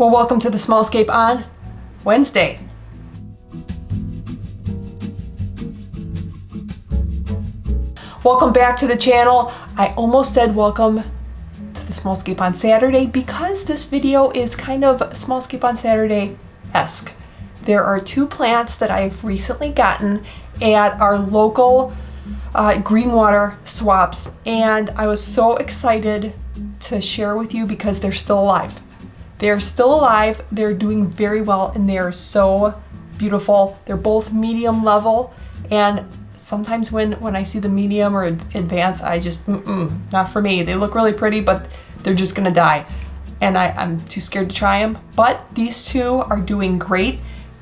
Well, welcome to the Small Scape on Wednesday. Welcome back to the channel. I almost said welcome to the Small Scape on Saturday because this video is kind of Small Scape on Saturday-esque. There are two plants that I've recently gotten at our local Greenwater Swaps, and I was so excited to share with you because they're still alive. They're still alive, they're doing very well, and they're so beautiful. They're both medium level, and sometimes when I see the medium or advanced, I just, not for me. They look really pretty, but they're just gonna die. And I'm too scared to try them. But these two are doing great,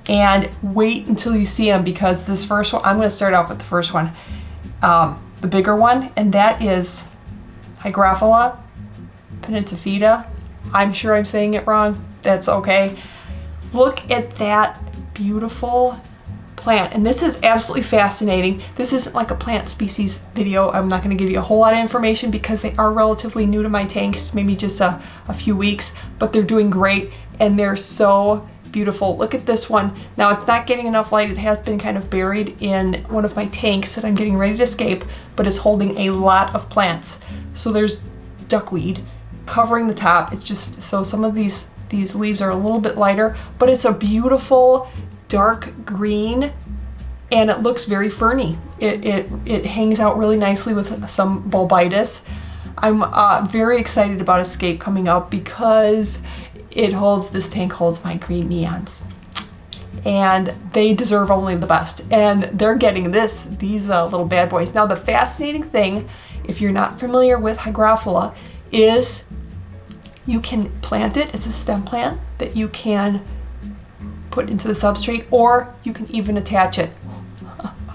and wait until you see them because this first one, I'm gonna start off with the first one. The bigger one, and that is Hygrophila, Pinnatifida. I'm sure I'm saying it wrong. That's okay. Look at that beautiful plant, and this is absolutely fascinating. This isn't like a plant species video. I'm not going to give you a whole lot of information because they are relatively new to my tanks, maybe just a few weeks, but they're doing great and they're so beautiful. Look at this one. Now it's not getting enough light. It has been kind of buried in one of my tanks that I'm getting ready to scape, but it's holding a lot of plants. So there's duckweed covering the top. It's just, so some of these leaves are a little bit lighter, but it's a beautiful dark green and it looks very ferny. It hangs out really nicely with some bulbitis. I'm very excited about a scape coming up because this tank holds my green neons, and they deserve only the best, and they're getting these little bad boys. Now the fascinating thing, if you're not familiar with Hygrophila, is you can plant it. It's a stem plant that you can put into the substrate, or you can even attach it.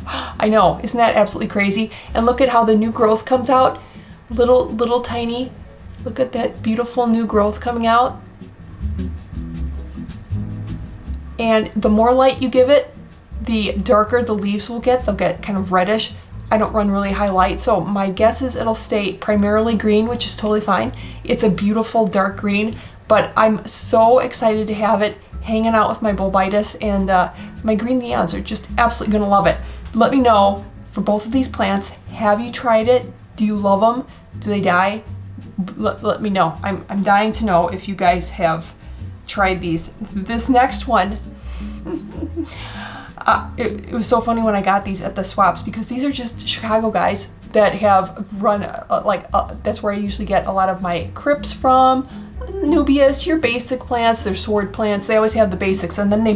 I know, isn't that absolutely crazy? And look at how the new growth comes out. Little tiny, look at that beautiful new growth coming out. And the more light you give it, the darker the leaves will get. They'll get kind of reddish. I don't run really high light, so my guess is it'll stay primarily green, which is totally fine. It's a beautiful dark green, but I'm so excited to have it hanging out with my bulbitis, and my green neons are just absolutely gonna love it. Let me know for both of these plants, have you tried it? Do you love them? Do they die? Let me know. I'm dying to know if you guys have tried these. This next one, it was so funny when I got these at the swaps because these are just Chicago guys that have run, that's where I usually get a lot of my crypts from. Nubius, your basic plants, they're sword plants. They always have the basics, and then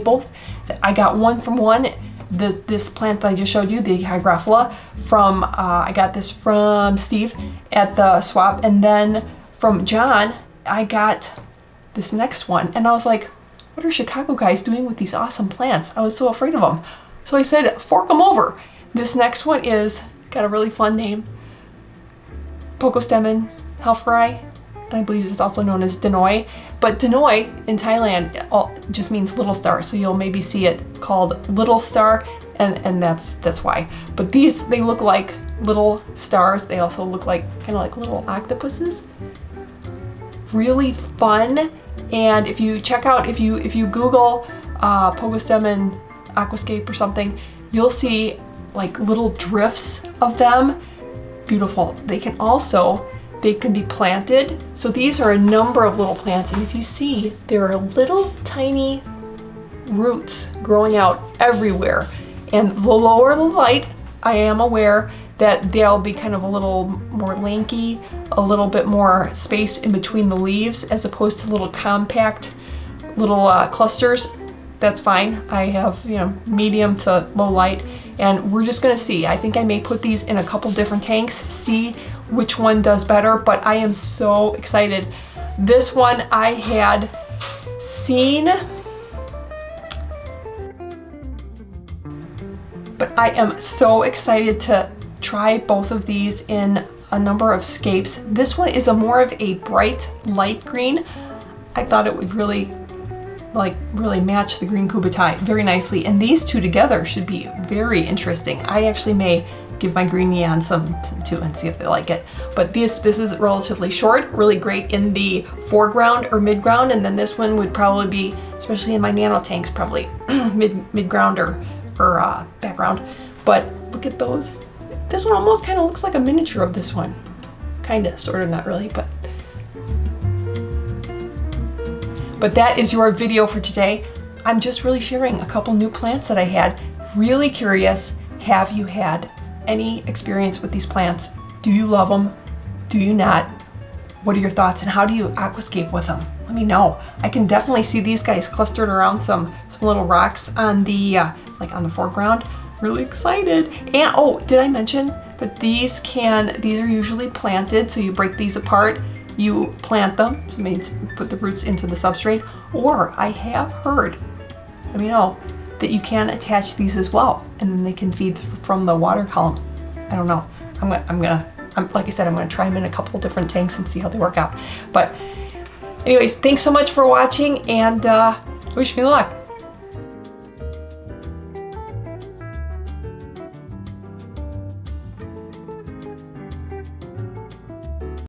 I got one from one. This plant that I just showed you, the Hygrophila, I got this from Steve at the swap, and then from John, I got this next one, and I was like, what are Chicago guys doing with these awesome plants? I was so afraid of them. So I said, fork them over. This next one got a really fun name, Pogostemon Helferi. I believe it's also known as Danoi, but Danoi in Thailand just means little star, so you'll maybe see it called little star, and that's why. But they look like little stars. They also look like kind of like little octopuses. Really fun, and if you check out, if you Google Pogostemon Aquascape or something, you'll see like little drifts of them. Beautiful. They can be planted. So these are a number of little plants, and if you see, there are little tiny roots growing out everywhere. And the lower the light, I am aware that they'll be kind of a little more lanky, a little bit more space in between the leaves as opposed to little compact little clusters. That's fine. I have, medium to low light, and we're just gonna see. I think I may put these in a couple different tanks, see which one does better, but I am so excited. This one I had seen, but I am so excited to try both of these in a number of scapes. This one is more of a bright light green. I thought it would really match the green kubutai very nicely, and these two together should be very interesting. I actually may give my green neon some too and see if they like it. But this is relatively short, really great in the foreground or mid-ground, and then this one would probably be, especially in my nano tanks, probably mid-ground or background. But look at those. This one almost kind of looks like a miniature of this one. Kinda, sort of, not really, but that is your video for today. I'm just really sharing a couple new plants that I had. Really curious, have you had any experience with these plants? Do you love them? Do you not? What are your thoughts, and how do you aquascape with them? Let me know. I can definitely see these guys clustered around some little rocks on the like on the foreground. Really excited. And oh, did I mention that these are usually planted, so you break these apart, you plant them, so it means put the roots into the substrate, or I have heard, let me know, that you can attach these as well, and then they can feed from the water column. I don't know. Like I said, I'm gonna try them in a couple different tanks and see how they work out. But anyways, thanks so much for watching, and wish me luck.